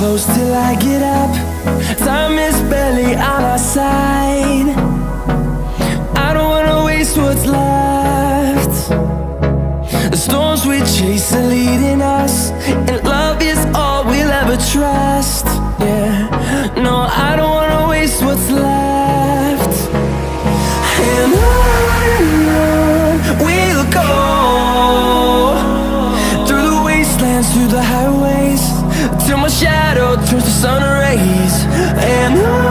close till I get up. Time is barely on our side. I don't wanna waste what's left. The storms we chase are leading us, and love is all we'll ever trust. Yeah, no, I don't wanna waste what's left. And on we'll go, through the wastelands, through the highways, till my shadow turns to sun rays. And on